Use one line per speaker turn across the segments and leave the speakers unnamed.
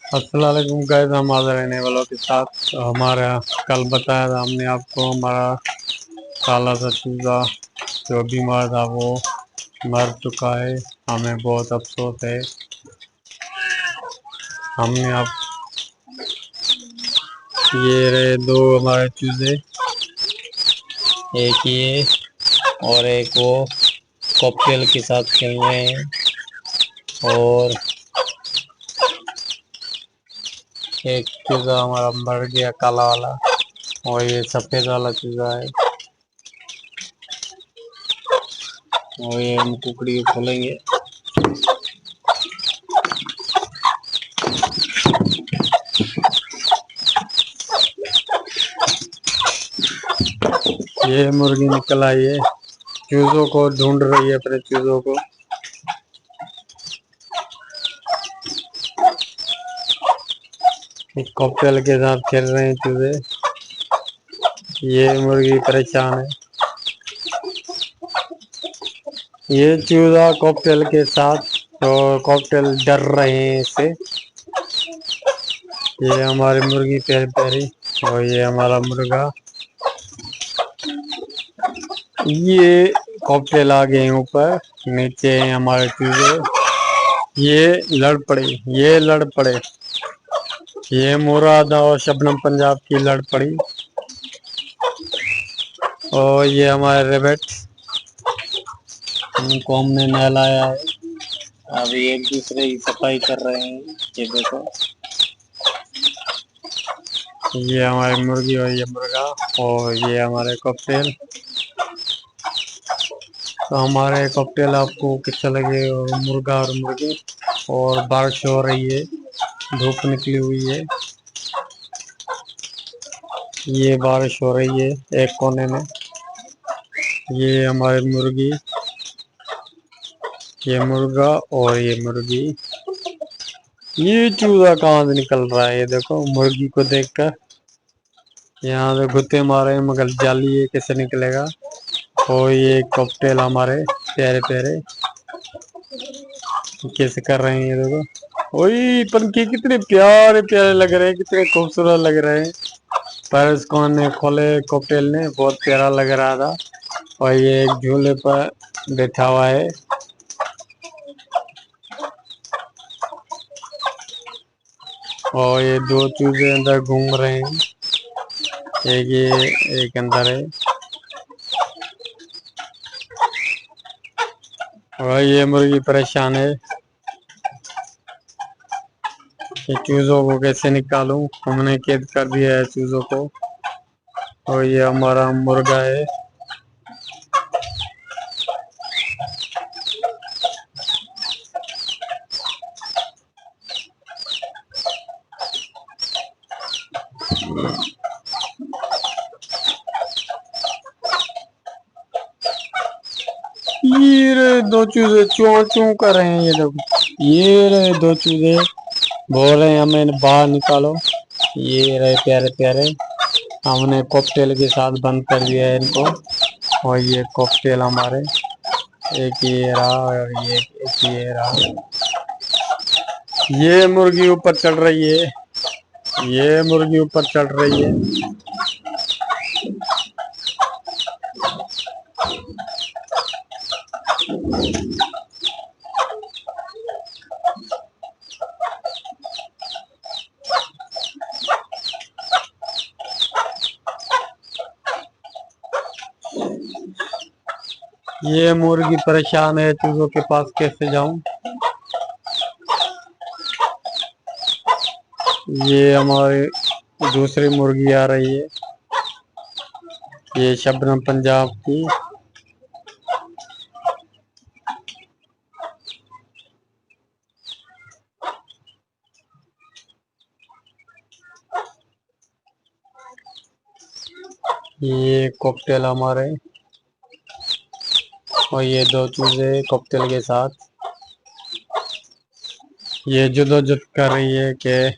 अस्सलाम वालेकुम गाइस, हम आज रहने वालों के साथ हमारा कल बताया था हमने आपको, हमारा काला सा चूजा जो बीमार था वो मर चुका है। हमें बहुत अफसोस है। हमने आप ये रहे दो हमारे चूजे, एक ये और एक वो कॉकटेल के साथ खेल रहे हैं। और एक चूजा हमारा मर गया, काला वाला, और ये सफेद वाला चूजा है। और ये हम कुकड़ी खोलेंगे। ये मुर्गी निकल आई है, चूजों को ढूंढ रही है, अपने चूजों को। एक कॉकटेल के साथ खेल रहे हैं चूजे। ये मुर्गी परेशान है। ये चूजा कॉकटेल के साथ, तो कॉकटेल डर रहे हैं इससे। ये हमारी मुर्गी प्यारी प्यारी, और ये हमारा मुर्गा। ये कॉकटेल आ गए ऊपर, नीचे हैं हमारे चूजे। ये लड़ पड़े, ये लड़ पड़े। ये मुरादा और शबनम पंजाब की लड़ पड़ी। और ये हमारे रेबेट, उनको हमने नहलाया है। अभी एक दूसरे की सफाई कर रहे हैं। ये देखो, ये हमारी मुर्गी और ये मुर्गा, और ये हमारे कॉकटेल। तो हमारे कॉकटेल आपको कितना लगे, और मुर्गा और मुर्गी। और बारिश हो रही है, धूप निकली हुई है। ये बारिश हो रही है एक कोने में। ये हमारी मुर्गी, ये मुर्गा और ये मुर्गी। ये चूजा कहाँ से निकल रहा है, ये देखो मुर्गी को देखकर। यहाँ से गुत्ते मारे मगर जाली है, कैसे निकलेगा। और ये कॉकटेल हमारे प्यारे प्यारे कैसे कर रहे हैं, ये देखो। ओई पंखी कितने प्यारे प्यारे लग रहे हैं, कितने खूबसूरत लग रहे हैं। पर इसको ने खोले कॉकटेल ने, बहुत प्यारा लग रहा था। और ये एक झूले पर बैठा हुआ है। और ये दो चूजे अंदर घूम रहे हैं, एक ये एक अंदर है। और ये मुर्गी परेशान है, ये चूजों को कैसे निकालूं। हमने कैद कर दिया है चूजों को। और ये हमारा मुर्गा है। ये रहे दो चूजे चू चू कर रहे हैं, ये देखो। ये रहे दो चूजे बोल रहे हैं हमें बाहर निकालो। ये रहे प्यारे प्यारे, हमने कॉकटेल के साथ बंद कर दिया है इनको। और ये कॉकटेल हमारे, एक ये रहा और ये एक ये रहा। ये मुर्गी ऊपर चढ़ रही है, ये मुर्गी ऊपर चढ़ रही है। ये मुर्गी परेशान है, चूजों के पास कैसे जाऊं। ये हमारी दूसरी मुर्गी आ रही है, ये शबनम पंजाब की। ये कॉकटेल हमारे, और ये दो चूजे कॉकटेल के साथ। ये जुदोजुद कर रही है कि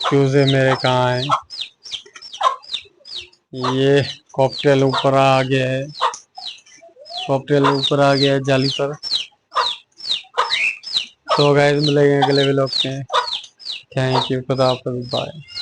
चूजे मेरे कहाँ हैं। ये कॉकटेल ऊपर आ गया है, कॉकटेल ऊपर आ गया है जाली पर। तो गाइस मिलेंगे अगले व्लॉग में। थैंक यू, खुदा हाफिज़, बाय।